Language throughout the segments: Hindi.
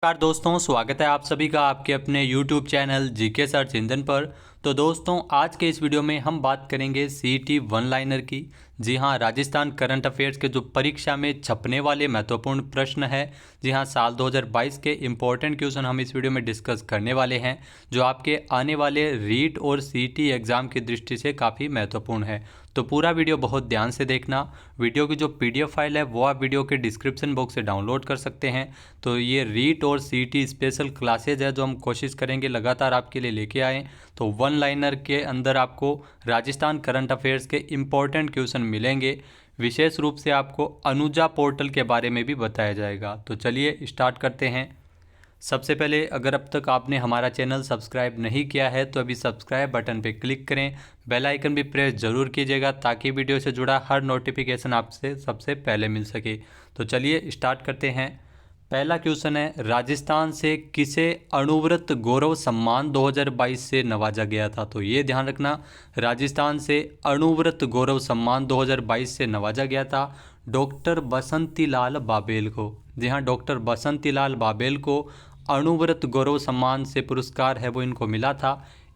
नमस्कार दोस्तों, स्वागत है आप सभी का आपके अपने YouTube channel GK search engine पर। तो दोस्तों, आज के इस वीडियो में हम बात करेंगे सीईटी वन लाइनर की। जी हाँ, राजस्थान करंट अफेयर्स के जो परीक्षा में छपने वाले महत्वपूर्ण प्रश्न है। जी हाँ, साल 2022 के इम्पोर्टेंट क्वेश्चन हम इस वीडियो में डिस्कस करने वाले हैं, जो आपके आने वाले रीट और सीईटी एग्ज़ाम की दृष्टि से काफ़ी महत्वपूर्ण है। तो पूरा वीडियो बहुत ध्यान से देखना। वीडियो की जो पीडीएफ फाइल है वो आप वीडियो के डिस्क्रिप्शन बॉक्स से डाउनलोड कर सकते हैं। तो ये रीट और सीईटी स्पेशल क्लासेज है जो हम कोशिश करेंगे लगातार आपके लिए लेके आएँ। तो वन लाइनर के अंदर आपको राजस्थान करंट अफेयर्स के इम्पोर्टेंट क्वेश्चन मिलेंगे। विशेष रूप से आपको अनुजा पोर्टल के बारे में भी बताया जाएगा। तो चलिए स्टार्ट करते हैं। सबसे पहले, अगर अब तक आपने हमारा चैनल सब्सक्राइब नहीं किया है तो अभी सब्सक्राइब बटन पे क्लिक करें। बेल आइकन भी प्रेस ज़रूर कीजिएगा ताकि वीडियो से जुड़ा हर नोटिफिकेशन आपसे सबसे पहले मिल सके। तो चलिए स्टार्ट करते हैं। पहला क्वेश्चन है, राजस्थान से किसे अणुव्रत गौरव सम्मान 2022 से नवाजा गया था? तो ये ध्यान रखना, राजस्थान से अणुव्रत गौरव सम्मान 2022 से नवाजा गया था डॉक्टर बसंतीलाल बाबेल को। जी हाँ, डॉक्टर बसंतीलाल बाबेल को अणुव्रत गौरव सम्मान से पुरस्कार है वो इनको मिला था।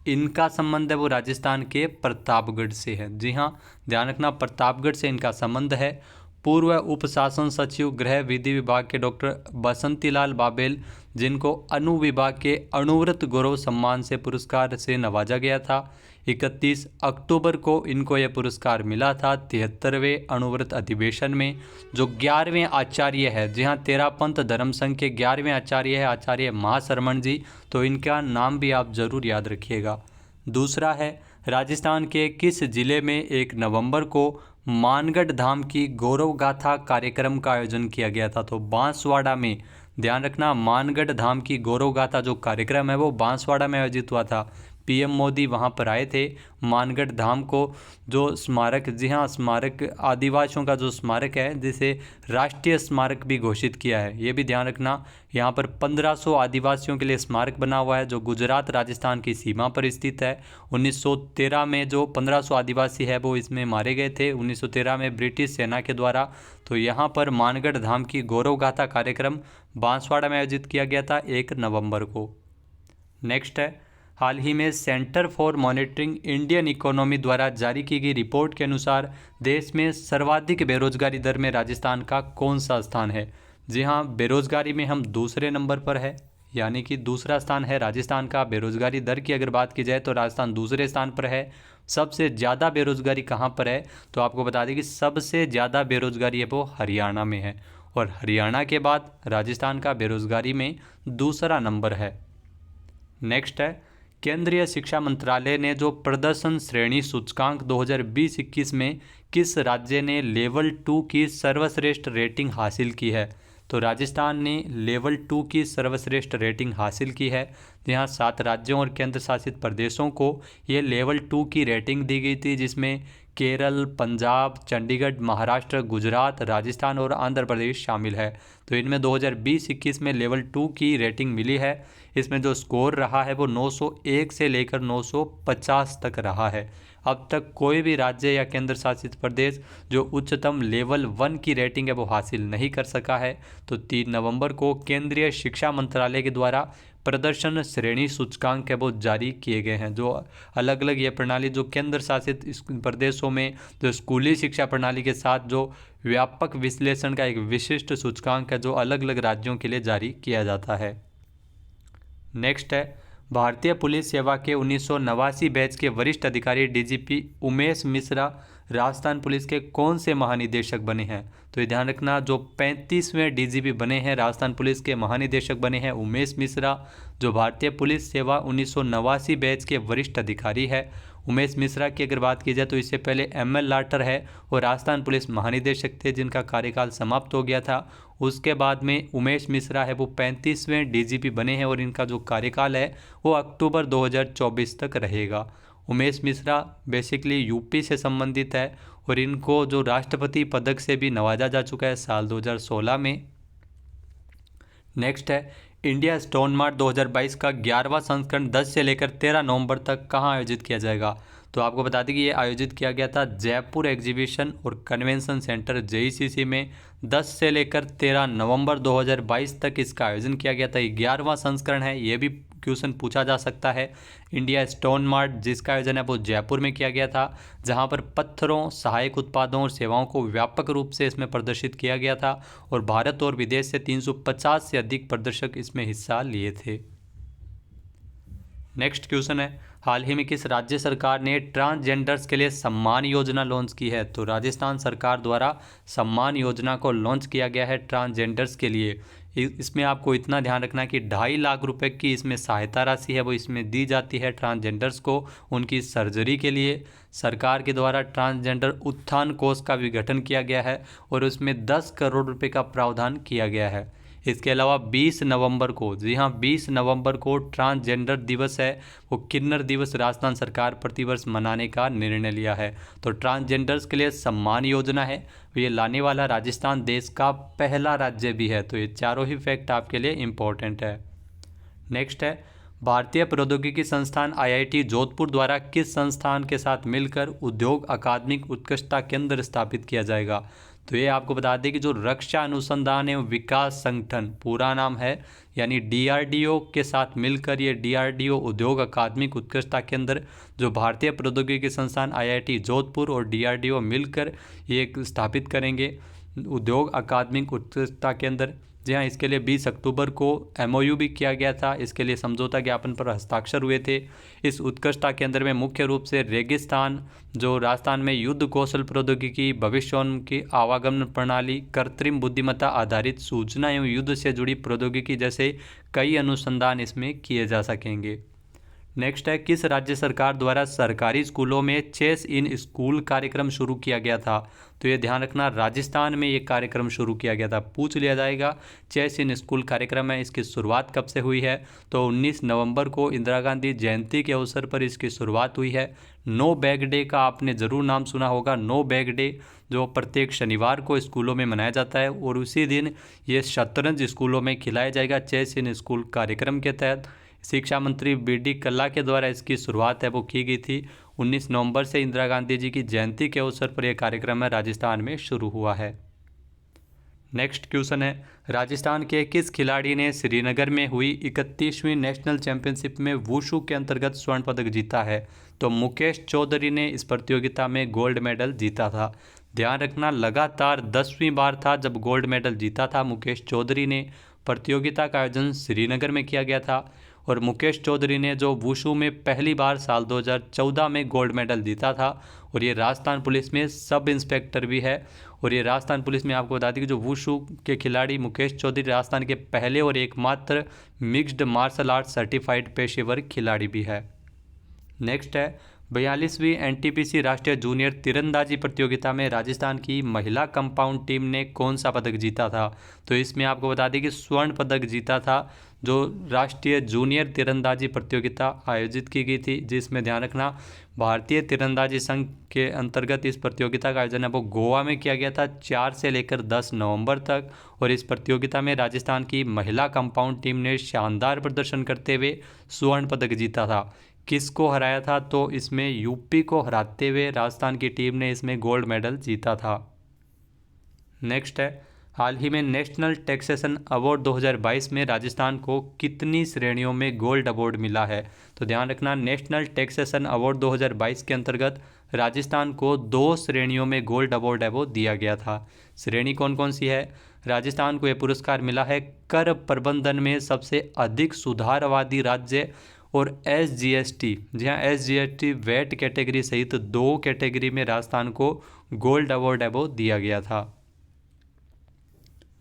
इनका संबंध है वो राजस्थान के प्रतापगढ़ से है। जी हाँ, ध्यान रखना, प्रतापगढ़ से इनका संबंध है। पूर्व उप शासन सचिव गृह विधि विभाग के डॉक्टर बसंतीलाल बाबेल, जिनको अणु विभाग के अणुव्रत गौरव सम्मान से पुरस्कार से नवाजा गया था। 31 अक्टूबर को इनको यह पुरस्कार मिला था 73वें अणुव्रत अधिवेशन में। जो 11वें आचार्य है, जी हाँ, तेरापंथ धर्म संघ के 11वें आचार्य है आचार्य महाशरमण जी। तो इनका नाम भी आप जरूर याद रखिएगा। दूसरा है, राजस्थान के किस जिले में 1 नवंबर को मानगढ़ धाम की गौरव गाथा कार्यक्रम का आयोजन किया गया था? तो बांसवाड़ा में। ध्यान रखना, मानगढ़ धाम की गौरव गाथा जो कार्यक्रम है वो बांसवाड़ा में आयोजित हुआ था। पीएम मोदी वहां पर आए थे। मानगढ़ धाम को जो स्मारक, जी हाँ, स्मारक आदिवासियों का जो स्मारक है जिसे राष्ट्रीय स्मारक भी घोषित किया है, ये भी ध्यान रखना। यहाँ पर 1500 आदिवासियों के लिए स्मारक बना हुआ है जो गुजरात राजस्थान की सीमा पर स्थित है। 1913 में जो 1500 आदिवासी है वो इसमें मारे गए थे 1913 में ब्रिटिश सेना के द्वारा। तो यहाँ पर मानगढ़ धाम की गौरव गाथा कार्यक्रम बांसवाड़ा में आयोजित किया गया था 1 नवंबर को। नेक्स्ट है, हाल ही में centre for monitoring Indian economy द्वारा जारी की गई रिपोर्ट के अनुसार देश में सर्वाधिक बेरोजगारी दर में राजस्थान का कौन सा स्थान है? जी हाँ, बेरोजगारी में हम दूसरे नंबर पर है, यानी कि दूसरा स्थान है राजस्थान का। बेरोजगारी दर की अगर बात की जाए तो राजस्थान दूसरे स्थान पर है। सबसे ज़्यादा बेरोजगारी कहाँ पर है? तो आपको बता दें कि सबसे ज़्यादा बेरोजगारी है वो हरियाणा में है, और हरियाणा के बाद राजस्थान का बेरोजगारी में दूसरा नंबर है। नेक्स्ट है, केंद्रीय शिक्षा मंत्रालय ने जो प्रदर्शन श्रेणी सूचकांक 2020-21 में किस राज्य ने लेवल 2 की सर्वश्रेष्ठ रेटिंग हासिल की है? तो राजस्थान ने लेवल 2 की सर्वश्रेष्ठ रेटिंग हासिल की है। यहाँ 7 राज्यों और केंद्र शासित प्रदेशों को ये लेवल 2 की रेटिंग दी गई थी, जिसमें केरल, पंजाब, चंडीगढ़, महाराष्ट्र, गुजरात, राजस्थान और आंध्र प्रदेश शामिल है। तो इनमें 2020-21 में लेवल 2 की रेटिंग मिली है। इसमें जो स्कोर रहा है वो 901 से लेकर 950 तक रहा है। अब तक कोई भी राज्य या केंद्र शासित प्रदेश जो उच्चतम लेवल 1 की रेटिंग है वो हासिल नहीं कर सका है। तो 3 नवंबर को केंद्रीय शिक्षा मंत्रालय के द्वारा प्रदर्शन श्रेणी सूचकांक है वो जारी किए गए हैं। जो अलग अलग ये प्रणाली जो केंद्र शासित प्रदेशों में जो स्कूली शिक्षा प्रणाली के साथ जो व्यापक विश्लेषण का एक विशिष्ट सूचकांक है जो अलग अलग राज्यों के लिए जारी किया जाता है। नेक्स्ट है, भारतीय पुलिस सेवा के 1989 बैच के वरिष्ठ अधिकारी डीजीपी उमेश मिश्रा राजस्थान पुलिस के कौन से महानिदेशक बने हैं? तो ये ध्यान रखना, जो 35वें डीजीपी बने हैं राजस्थान पुलिस के महानिदेशक बने हैं उमेश मिश्रा, जो भारतीय पुलिस सेवा 1989 बैच के वरिष्ठ अधिकारी है। उमेश मिश्रा की अगर बात की जाए तो इससे पहले एमएल लाटर है और राजस्थान पुलिस महानिदेशक थे जिनका कार्यकाल समाप्त हो गया था। उसके बाद में उमेश मिश्रा है वो 35वें डीजीपी बने हैं और इनका जो कार्यकाल है वो अक्टूबर 2024 तक रहेगा। उमेश मिश्रा बेसिकली यूपी से संबंधित है और इनको जो राष्ट्रपति पदक से भी नवाजा जा चुका है साल 2016 में। नेक्स्ट है, इंडिया स्टोन मार्ट 2022 का 11वां संस्करण 10 से लेकर 13 नवंबर तक कहाँ आयोजित किया जाएगा? तो आपको बता दें कि ये आयोजित किया गया था जयपुर एग्जीबिशन और कन्वेंशन सेंटर JECC में 10 से लेकर 13 नवंबर 2022 तक इसका आयोजन किया गया था। 11वां संस्करण है, ये भी क्वेश्चन पूछा जा सकता है। इंडिया स्टोन मार्ट जिसका आयोजन है वो जयपुर में किया गया था, जहां पर पत्थरों, सहायक उत्पादों और सेवाओं को व्यापक रूप से इसमें प्रदर्शित किया गया था और भारत और विदेश से 350 से अधिक प्रदर्शक इसमें हिस्सा लिए थे। नेक्स्ट क्वेश्चन है, हाल ही में किस राज्य सरकार ने ट्रांसजेंडर्स के लिए सम्मान योजना लॉन्च की है? तो राजस्थान सरकार द्वारा सम्मान योजना को लॉन्च किया गया है ट्रांसजेंडर्स के लिए। इसमें आपको इतना ध्यान रखना है कि 2.5 लाख रुपए की इसमें सहायता राशि है वो इसमें दी जाती है ट्रांसजेंडर्स को उनकी सर्जरी के लिए। सरकार के द्वारा ट्रांसजेंडर उत्थान कोष का विघटन किया गया है और उसमें 10 करोड़ रुपए का प्रावधान किया गया है। इसके अलावा 20 नवंबर को, जी हाँ 20 नवंबर को ट्रांसजेंडर दिवस है, वो किन्नर दिवस राजस्थान सरकार प्रतिवर्ष मनाने का निर्णय लिया है। तो ट्रांसजेंडर्स के लिए सम्मान योजना है, ये लाने वाला राजस्थान देश का पहला राज्य भी है। तो ये चारों ही फैक्ट आपके लिए इम्पोर्टेंट है। नेक्स्ट है, भारतीय प्रौद्योगिकी संस्थान IIT जोधपुर द्वारा किस संस्थान के साथ मिलकर उद्योग अकादमिक उत्कृष्टता केंद्र स्थापित किया जाएगा? तो ये आपको बता दें कि जो रक्षा अनुसंधान एवं विकास संगठन पूरा नाम है, यानी DRDO के साथ मिलकर ये DRDO उद्योग अकादमिक उत्कृष्टता केंद्र जो भारतीय प्रौद्योगिकी संस्थान IIT जोधपुर और DRDO मिलकर ये स्थापित करेंगे उद्योग अकादमिक उत्कृष्टता केंद्र। जी हाँ, इसके लिए 20 अक्टूबर को MOU भी किया गया था, इसके लिए समझौता ज्ञापन पर हस्ताक्षर हुए थे। इस उत्कृष्टता केंद्र में मुख्य रूप से रेगिस्तान, जो राजस्थान में युद्ध कौशल प्रौद्योगिकी, भविष्योन्मुखी आवागमन प्रणाली, कृत्रिम बुद्धिमत्ता आधारित सूचना एवं युद्ध से जुड़ी प्रौद्योगिकी जैसे कई अनुसंधान इसमें किए जा सकेंगे। नेक्स्ट है, किस राज्य सरकार द्वारा सरकारी स्कूलों में चेस इन स्कूल कार्यक्रम शुरू किया गया था? तो ये ध्यान रखना, राजस्थान में ये कार्यक्रम शुरू किया गया था। पूछ लिया जाएगा, चेस इन स्कूल कार्यक्रम है, इसकी शुरुआत कब से हुई है? तो 19 नवंबर को इंदिरा गांधी जयंती के अवसर पर इसकी शुरुआत हुई है। नो बैग डे का आपने ज़रूर नाम सुना होगा। नो बैग डे जो प्रत्येक शनिवार को स्कूलों में मनाया जाता है और उसी दिन ये शतरंज स्कूलों में खिलाया जाएगा चेस इन स्कूल कार्यक्रम के तहत। शिक्षा मंत्री BD कल्ला के द्वारा इसकी शुरुआत है वो की गई थी। 19 नवंबर से इंदिरा गांधी जी की जयंती के अवसर पर यह कार्यक्रम है राजस्थान में शुरू हुआ है। नेक्स्ट क्वेश्चन है, राजस्थान के किस खिलाड़ी ने श्रीनगर में हुई 31वीं नेशनल चैंपियनशिप में वुशु के अंतर्गत स्वर्ण पदक जीता है? तो मुकेश चौधरी ने इस प्रतियोगिता में गोल्ड मेडल जीता था। ध्यान रखना, लगातार 10वीं बार था जब गोल्ड मेडल जीता था मुकेश चौधरी ने। प्रतियोगिता का आयोजन श्रीनगर में किया गया था और मुकेश चौधरी ने जो वुशु में पहली बार साल 2014 में गोल्ड मेडल जीता था और ये राजस्थान पुलिस में सब इंस्पेक्टर भी है। और ये राजस्थान पुलिस में आपको बता दें कि जो वुशु के खिलाड़ी मुकेश चौधरी राजस्थान के पहले और एकमात्र मिक्स्ड मार्शल आर्ट सर्टिफाइड पेशेवर खिलाड़ी भी है। नेक्स्ट है, 42वीं NTPC राष्ट्रीय जूनियर तीरंदाजी प्रतियोगिता में राजस्थान की महिला कंपाउंड टीम ने कौन सा पदक जीता था? तो इसमें आपको बता दें कि स्वर्ण पदक जीता था जो राष्ट्रीय जूनियर तीरंदाजी प्रतियोगिता आयोजित की गई थी, जिसमें ध्यान रखना भारतीय तीरंदाजी संघ के अंतर्गत इस प्रतियोगिता का आयोजन है वो गोवा में किया गया था 4 से लेकर 10 नवंबर तक। और इस प्रतियोगिता में राजस्थान की महिला कंपाउंड टीम ने शानदार प्रदर्शन करते हुए स्वर्ण पदक जीता था। किसको हराया था? तो इसमें यूपी को हराते हुए राजस्थान की टीम ने इसमें गोल्ड मेडल जीता था। नेक्स्ट है, हाल ही में नेशनल टैक्सेशन अवार्ड 2022 में राजस्थान को कितनी श्रेणियों में गोल्ड अवार्ड मिला है? तो ध्यान रखना, नेशनल टैक्सेशन अवार्ड 2022 के अंतर्गत राजस्थान को 2 श्रेणियों में गोल्ड अवार्ड है वो दिया गया था। श्रेणी कौन कौन सी है? राजस्थान को यह पुरस्कार मिला है कर प्रबंधन में सबसे अधिक सुधारवादी राज्य और SGST, जी हाँ SGST वेट कैटेगरी सहित 2 कैटेगरी में राजस्थान को गोल्ड अवार्ड है वो दिया गया था।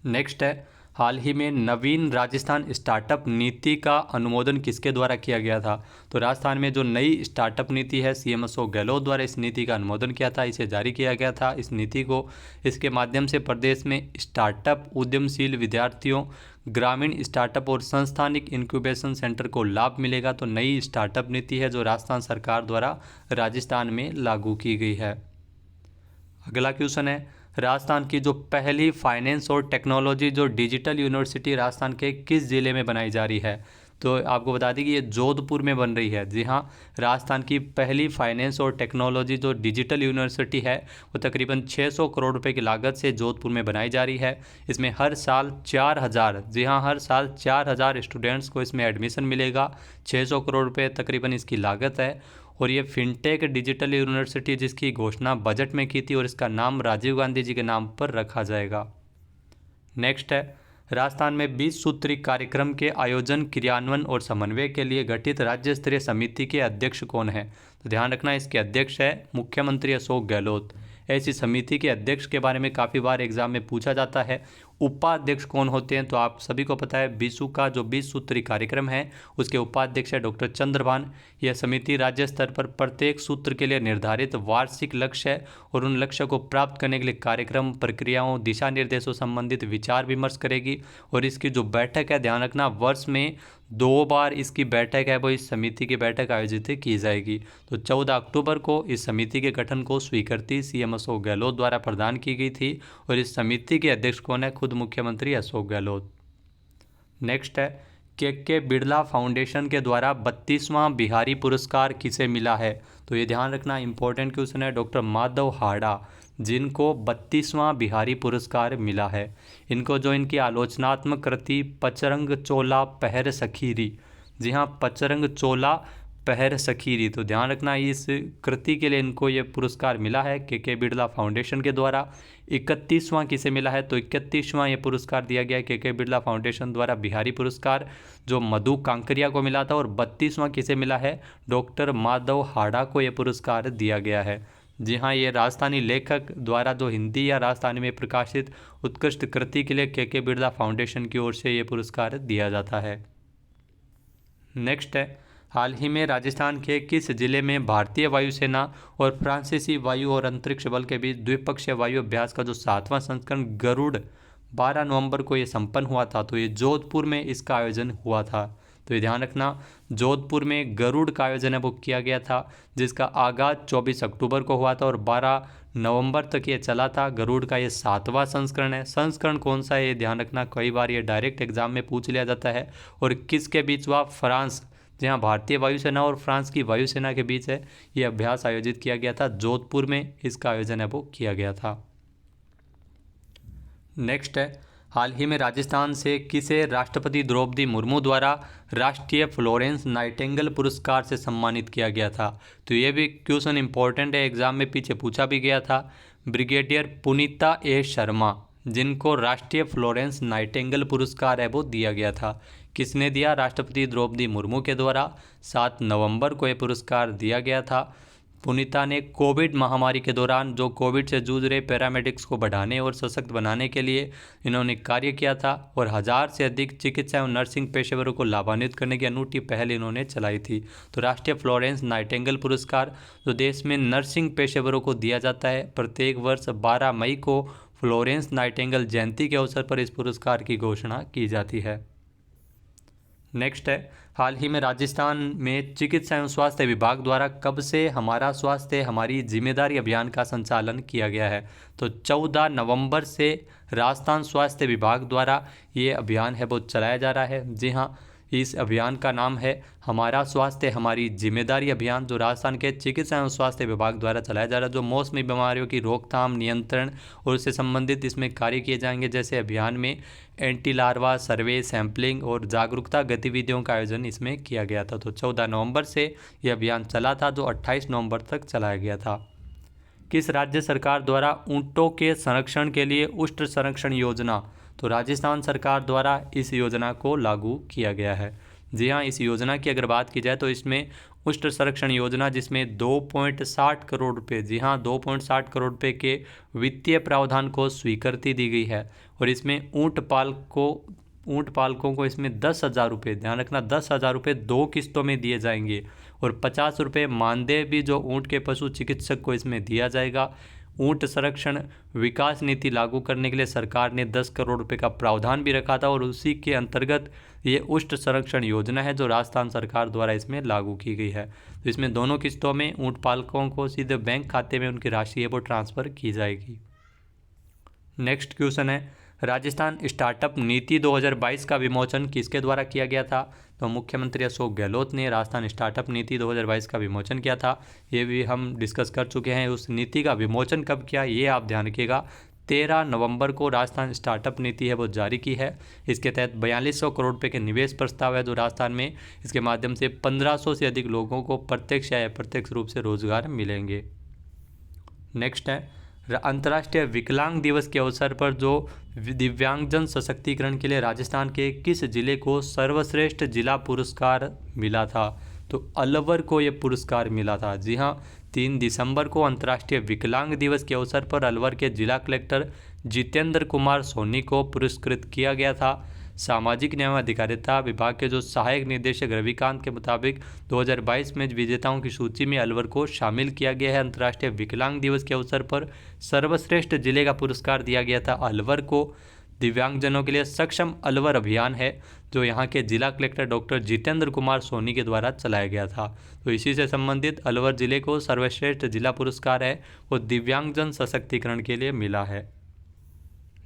नेक्स्ट है, हाल ही में नवीन राजस्थान स्टार्टअप नीति का अनुमोदन किसके द्वारा किया गया था? तो राजस्थान में जो नई स्टार्टअप नीति है CMSO गहलोत द्वारा इस नीति का अनुमोदन किया था, इसे जारी किया गया था इस नीति को। इसके माध्यम से प्रदेश में स्टार्टअप उद्यमशील विद्यार्थियों, ग्रामीण स्टार्टअप और संस्थानिक इंक्यूबेशन सेंटर को लाभ मिलेगा। तो नई स्टार्टअप नीति है जो राजस्थान सरकार द्वारा राजस्थान में लागू की गई है। अगला क्वेश्चन है, राजस्थान की जो पहली फाइनेंस और टेक्नोलॉजी जो डिजिटल यूनिवर्सिटी राजस्थान के किस ज़िले में बनाई जा रही है? तो आपको बता दें कि ये जोधपुर में बन रही है। जी हाँ, राजस्थान की पहली फाइनेंस और टेक्नोलॉजी जो डिजिटल यूनिवर्सिटी है वो तकरीबन 600 करोड़ रुपए की लागत से जोधपुर में बनाई जा रही है। इसमें हर साल 4000, जी हाँ, हर साल 4000 स्टूडेंट्स को इसमें एडमिशन मिलेगा। 600 करोड़ रुपये तकरीबन इसकी लागत है। और ये फिनटेक डिजिटल यूनिवर्सिटी जिसकी घोषणा बजट में की थी, और इसका नाम राजीव गांधी जी के नाम पर रखा जाएगा। नेक्स्ट है, राजस्थान में 20 सूत्री कार्यक्रम के आयोजन, क्रियान्वयन और समन्वय के लिए गठित राज्य स्तरीय समिति के अध्यक्ष कौन है? तो ध्यान रखना, इसके अध्यक्ष है मुख्यमंत्री अशोक गहलोत। ऐसी समिति के अध्यक्ष के बारे में काफ़ी बार एग्जाम में पूछा जाता है। उपाध्यक्ष कौन होते हैं? तो आप सभी को पता है, बीसू का जो 20 सूत्री कार्यक्रम है उसके उपाध्यक्ष है डॉक्टर चंद्रभान। यह समिति राज्य स्तर पर प्रत्येक सूत्र के लिए निर्धारित वार्षिक लक्ष्य है और उन लक्ष्य को प्राप्त करने के लिए कार्यक्रम, प्रक्रियाओं, दिशा निर्देशों संबंधित विचार विमर्श करेगी। और इसकी जो बैठक है, ध्यान रखना, वर्ष में 2 बार इसकी बैठक है वो इस समिति की बैठक आयोजित की जाएगी। तो 14 अक्टूबर को इस समिति के गठन को स्वीकृति सीएम अशोक गहलोत द्वारा प्रदान की गई थी। और इस समिति के अध्यक्ष कौन है? खुद मुख्यमंत्री अशोक गहलोत। नेक्स्ट है, के बिरला फाउंडेशन के द्वारा 32वां बिहारी पुरस्कार किसे मिला है? तो ये ध्यान रखना, इंपॉर्टेंट क्वेश्चन है। डॉक्टर माधव हाड़ा, जिनको 32वां बिहारी पुरस्कार मिला है। इनको जो इनकी आलोचनात्मक कृति पचरंग चोला पहर सखीरी, जी हाँ, पचरंग चोला पहर सखीरी, तो ध्यान रखना इस कृति के लिए इनको ये पुरस्कार मिला है के बिरला फाउंडेशन के द्वारा। 31वां किसे मिला है? तो 31वां ये पुरस्कार दिया गया है के बिरला फाउंडेशन द्वारा बिहारी पुरस्कार, जो मधु कांकरिया को मिला था। और 32वां किसे मिला है? डॉक्टर माधव हाड़ा को ये पुरस्कार दिया गया है। जी हाँ, ये राजस्थानी लेखक द्वारा जो हिंदी या राजस्थानी में प्रकाशित उत्कृष्ट कृति के लिए के बिरला फाउंडेशन की ओर से ये पुरस्कार दिया जाता है। नेक्स्ट है, हाल ही में राजस्थान के किस जिले में भारतीय वायुसेना और फ्रांसीसी वायु और अंतरिक्ष बल के बीच द्विपक्षीय वायु अभ्यास का जो 7वां संस्करण गरुड़ 12 नवंबर को ये संपन्न हुआ था? तो ये जोधपुर में इसका आयोजन हुआ था। तो ये ध्यान रखना, जोधपुर में गरुड़ का आयोजन है वो किया गया था, जिसका आगाज 24 अक्टूबर को हुआ था और 12 नवंबर तक ये चला था। गरुड़ का ये 7वां संस्करण है। संस्करण कौन सा है ये ध्यान रखना, कई बार ये डायरेक्ट एग्जाम में पूछ लिया जाता है। और किसके बीच हुआ? फ्रांस, जहाँ भारतीय वायुसेना और फ्रांस की वायुसेना के बीच है ये अभ्यास आयोजित किया गया था। जोधपुर में इसका आयोजन है वो किया गया था। नेक्स्ट है, हाल ही में राजस्थान से किसे राष्ट्रपति द्रौपदी मुर्मू द्वारा राष्ट्रीय फ्लोरेंस नाइटिंगेल पुरस्कार से सम्मानित किया गया था? तो ये भी क्वेश्चन इंपॉर्टेंट है, एग्जाम में पीछे पूछा भी गया था। ब्रिगेडियर पुनीता ए शर्मा, जिनको राष्ट्रीय फ्लोरेंस नाइटिंगेल पुरस्कार है वो दिया गया था। किसने दिया? राष्ट्रपति द्रौपदी मुर्मू के द्वारा 7 नवंबर को ये पुरस्कार दिया गया था। पुनीता ने कोविड महामारी के दौरान जो कोविड से जूझ रहे पैरामेडिक्स को बढ़ाने और सशक्त बनाने के लिए इन्होंने कार्य किया था और 1000 से अधिक चिकित्सा एवं नर्सिंग पेशेवरों को लाभान्वित करने की अनूठी पहल इन्होंने चलाई थी। तो राष्ट्रीय फ्लोरेंस नाइटिंगेल पुरस्कार जो देश में नर्सिंग पेशेवरों को दिया जाता है, प्रत्येक वर्ष 12 मई को फ्लोरेंस नाइटिंगेल जयंती के अवसर पर इस पुरस्कार की घोषणा की जाती है। नेक्स्ट है, हाल ही में राजस्थान में चिकित्सा एवं स्वास्थ्य विभाग द्वारा कब से हमारा स्वास्थ्य हमारी जिम्मेदारी अभियान का संचालन किया गया है? तो 14 नवंबर से राजस्थान स्वास्थ्य विभाग द्वारा ये अभियान है वो चलाया जा रहा है। जी हाँ, इस अभियान का नाम है हमारा स्वास्थ्य हमारी जिम्मेदारी अभियान, जो राजस्थान के चिकित्सा एवं स्वास्थ्य विभाग द्वारा चलाया जा रहा है, जो मौसमी बीमारियों की रोकथाम, नियंत्रण और उससे संबंधित इसमें कार्य किए जाएंगे। जैसे अभियान में एंटी लार्वा सर्वे, सैंपलिंग और जागरूकता गतिविधियों का आयोजन इसमें किया गया था। तो 14 नवंबर से यह अभियान चला था, जो 28 नवंबर तक चलाया गया था। किस राज्य सरकार द्वारा ऊंटों के संरक्षण के लिए उष्ट संरक्षण योजना? तो राजस्थान सरकार द्वारा इस योजना को लागू किया गया है। जी हाँ, इस योजना की अगर बात की जाए तो इसमें उष्ट संरक्षण योजना, जिसमें 2.60 करोड़ रुपये, जी हाँ, 2.60 करोड़ रुपये के वित्तीय प्रावधान को स्वीकृति दी गई है। और इसमें ऊंट पालकों को इसमें 10,000 रुपये, ध्यान रखना, 10,000 रुपये 2 किस्तों में दिए जाएंगे। और 50 रुपये मानदेय भी जो ऊंट के पशु चिकित्सक को इसमें दिया जाएगा। ऊंट संरक्षण विकास नीति लागू करने के लिए सरकार ने 10 करोड़ रुपए का प्रावधान भी रखा था और उसी के अंतर्गत ये उष्ट संरक्षण योजना है जो राजस्थान सरकार द्वारा इसमें लागू की गई है। तो इसमें दोनों किस्तों में ऊंट पालकों को सीधे बैंक खाते में उनकी राशि है वो ट्रांसफ़र की जाएगी। नेक्स्ट क्वेश्चन है, राजस्थान स्टार्टअप नीति 2022 का विमोचन किसके द्वारा किया गया था? तो मुख्यमंत्री अशोक गहलोत ने राजस्थान स्टार्टअप नीति 2022 का विमोचन किया था। ये भी हम डिस्कस कर चुके हैं। उस नीति का विमोचन कब किया ये आप ध्यान रखिएगा। 13 नवंबर को राजस्थान स्टार्टअप नीति है वो जारी की है। इसके तहत 4200 करोड़ रुपये के निवेश प्रस्ताव है जो राजस्थान में, इसके माध्यम से 1500 से अधिक लोगों को प्रत्यक्ष या अप्रत्यक्ष रूप से रोजगार मिलेंगे। नेक्स्ट है अंतर्राष्ट्रीय विकलांग दिवस के अवसर पर जो दिव्यांगजन सशक्तिकरण के लिए राजस्थान के किस जिले को सर्वश्रेष्ठ जिला पुरस्कार मिला था? तो अलवर को ये पुरस्कार मिला था। जी हाँ, 3 दिसंबर को अंतर्राष्ट्रीय विकलांग दिवस के अवसर पर अलवर के जिला कलेक्टर जितेंद्र कुमार सोनी को पुरस्कृत किया गया था। सामाजिक न्याय एवं अधिकारिता विभाग के जो सहायक निदेशक रविकांत के मुताबिक 2022 में विजेताओं की सूची में अलवर को शामिल किया गया है। अंतर्राष्ट्रीय विकलांग दिवस के अवसर पर सर्वश्रेष्ठ जिले का पुरस्कार दिया गया था अलवर को। दिव्यांगजनों के लिए सक्षम अलवर अभियान है जो यहाँ के जिला कलेक्टर डॉक्टर जितेंद्र कुमार सोनी के द्वारा चलाया गया था। तो इसी से संबंधित अलवर जिले को सर्वश्रेष्ठ जिला पुरस्कार है वो दिव्यांगजन सशक्तिकरण के लिए मिला है।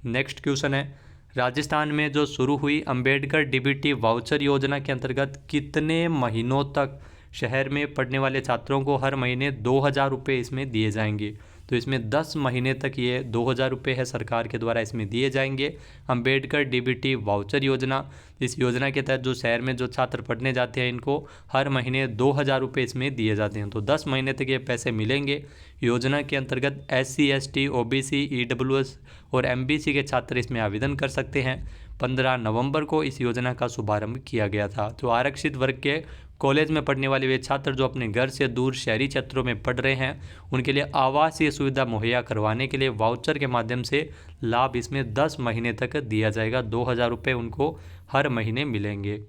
नेक्स्ट क्वेश्चन है राजस्थान में जो शुरू हुई अंबेडकर डीबीटी वाउचर योजना के अंतर्गत कितने महीनों तक शहर में पढ़ने वाले छात्रों को हर महीने 2000 रुपये इसमें दिए जाएंगे? तो इसमें 10 महीने तक ये 2000 रुपये है सरकार के द्वारा इसमें दिए जाएंगे। अंबेडकर डीबीटी वाउचर योजना, इस योजना के तहत जो शहर में जो छात्र पढ़ने जाते हैं इनको हर महीने 2000 रुपये इसमें दिए जाते हैं। तो 10 महीने तक ये पैसे मिलेंगे। योजना के अंतर्गत SC ST OBC EWS और MBC के छात्र इसमें आवेदन कर सकते हैं। 15 नवंबर को इस योजना का शुभारंभ किया गया था। तो आरक्षित वर्ग के कॉलेज में पढ़ने वाले वे छात्र जो अपने घर से दूर शहरी क्षेत्रों में पढ़ रहे हैं उनके लिए आवासीय सुविधा मुहैया करवाने के लिए वाउचर के माध्यम से लाभ इसमें 10 महीने तक दिया जाएगा। 2000 रुपये उनको हर महीने मिलेंगे।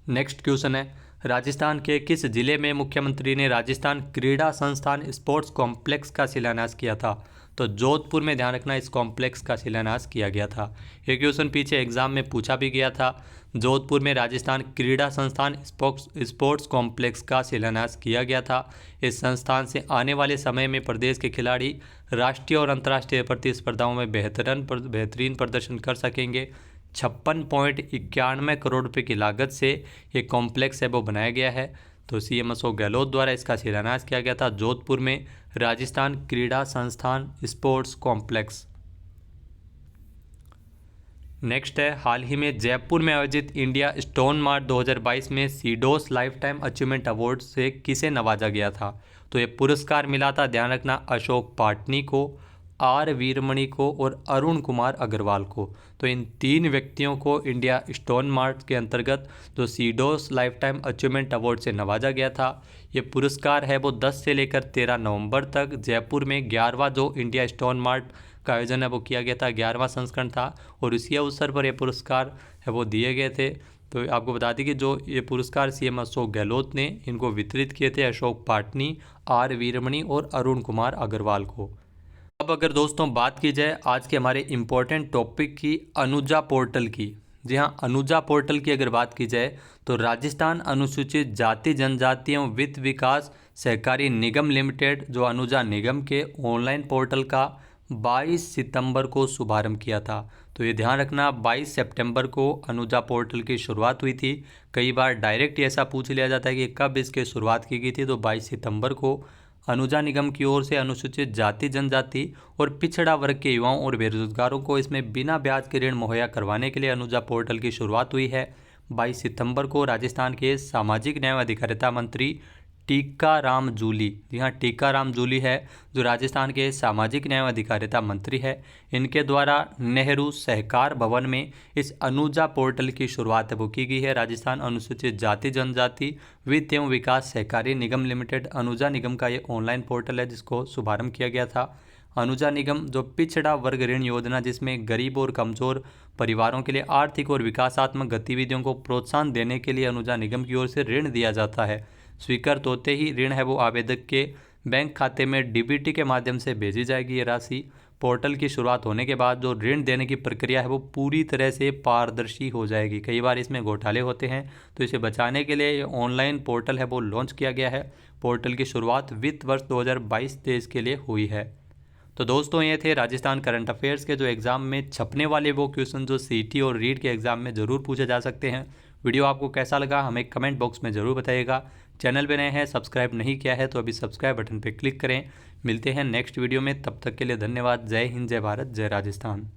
नेक्स्ट क्वेश्चन है राजस्थान के किस जिले में मुख्यमंत्री ने राजस्थान क्रीड़ा संस्थान स्पोर्ट्स कॉम्प्लेक्स का शिलान्यास किया था? तो जोधपुर में, ध्यान रखना, इस कॉम्प्लेक्स का शिलान्यास किया गया था। ये क्वेश्चन पीछे एग्जाम में पूछा भी गया था। जोधपुर में राजस्थान क्रीड़ा संस्थान स्पोर्ट्स कॉम्प्लेक्स का शिलान्यास किया गया था। इस संस्थान से आने वाले समय में प्रदेश के खिलाड़ी राष्ट्रीय और अंतर्राष्ट्रीय प्रतिस्पर्धाओं में बेहतरीन प्रदर्शन कर सकेंगे। 56.91 करोड़ रुपये की लागत से ये कॉम्प्लेक्स है वो बनाया गया है। तो CM अशोक गहलोत द्वारा इसका शिलान्यास किया गया था जोधपुर में राजस्थान क्रीड़ा संस्थान स्पोर्ट्स कॉम्प्लेक्स। नेक्स्ट है हाल ही में जयपुर में आयोजित इंडिया स्टोन मार्ट 2022 में सीडोस लाइफ टाइम अचीवमेंट अवार्ड से किसे नवाजा गया था? तो ये पुरस्कार मिला था, ध्यान रखना, अशोक पाटनी को, R वीरमणि को और अरुण कुमार अग्रवाल को। तो इन 3 व्यक्तियों को इंडिया स्टोन मार्ट के अंतर्गत जो सीडोस लाइफ टाइम अचीवमेंट अवार्ड से नवाजा गया था। ये पुरस्कार है वो 10 से लेकर 13 नवंबर तक जयपुर में 11वां जो इंडिया स्टोन मार्ट का आयोजन है वो किया गया था, 11वां संस्करण था और इसी अवसर पर ये पुरस्कार है वो दिए गए थे। तो आपको बता दें कि जो ये पुरस्कार CM अशोक गहलोत ने इनको वितरित किए थे अशोक पाटनी, R वीरमणि और अरुण कुमार अग्रवाल को। अब अगर दोस्तों बात की जाए आज के हमारे इम्पोर्टेंट टॉपिक की, अनुजा पोर्टल की। जी हाँ, अनुजा पोर्टल की अगर बात की जाए तो राजस्थान अनुसूचित जाति जनजाति एवं वित्त विकास सहकारी निगम लिमिटेड जो अनुजा निगम के ऑनलाइन पोर्टल का 22 सितंबर को शुभारंभ किया था। तो ये ध्यान रखना, 22 सितंबर को अनुजा पोर्टल की शुरुआत हुई थी। कई बार डायरेक्ट ऐसा पूछ लिया जाता है कि कब इसकी शुरुआत की गई थी, तो 22 सितंबर को अनुजा निगम की ओर से अनुसूचित जाति जनजाति और पिछड़ा वर्ग के युवाओं और बेरोजगारों को इसमें बिना ब्याज के ऋण मुहैया करवाने के लिए अनुजा पोर्टल की शुरुआत हुई है। 22 सितंबर को राजस्थान के सामाजिक न्याय एवं अधिकारिता मंत्री टीकाराम जूली, जी हाँ टीकाराम जूली है जो राजस्थान के सामाजिक न्याय एवं अधिकारिता मंत्री है, इनके द्वारा नेहरू सहकार भवन में इस अनुजा पोर्टल की शुरुआत वो की गई है। राजस्थान अनुसूचित जाति जनजाति वित्त एवं विकास सहकारी निगम लिमिटेड अनुजा निगम का ये ऑनलाइन पोर्टल है जिसको शुभारंभ किया गया था। अनुजा निगम जो पिछड़ा वर्ग ऋण योजना जिसमें गरीब और कमजोर परिवारों के लिए आर्थिक और विकासात्मक गतिविधियों को प्रोत्साहन देने के लिए अनुजा निगम की ओर से ऋण दिया जाता है। स्वीकृत होते ही ऋण है वो आवेदक के बैंक खाते में डीबीटी के माध्यम से भेजी जाएगी। ये राशि पोर्टल की शुरुआत होने के बाद जो ऋण देने की प्रक्रिया है वो पूरी तरह से पारदर्शी हो जाएगी। कई बार इसमें घोटाले होते हैं, तो इसे बचाने के लिए ये ऑनलाइन पोर्टल है वो लॉन्च किया गया है। पोर्टल की शुरुआत वित्त वर्ष 2022-23 के लिए हुई है। तो दोस्तों ये थे राजस्थान करंट अफेयर्स के जो एग्ज़ाम में छपने वाले वो क्वेश्चन जो सीटी और रीट के एग्ज़ाम में ज़रूर पूछे जा सकते हैं। वीडियो आपको कैसा लगा हमें कमेंट बॉक्स में ज़रूर बताइएगा। चैनल पे नए हैं, सब्सक्राइब नहीं किया है तो अभी सब्सक्राइब बटन पर क्लिक करें। मिलते हैं नेक्स्ट वीडियो में, तब तक के लिए धन्यवाद। जय हिंद, जय भारत, जय राजस्थान।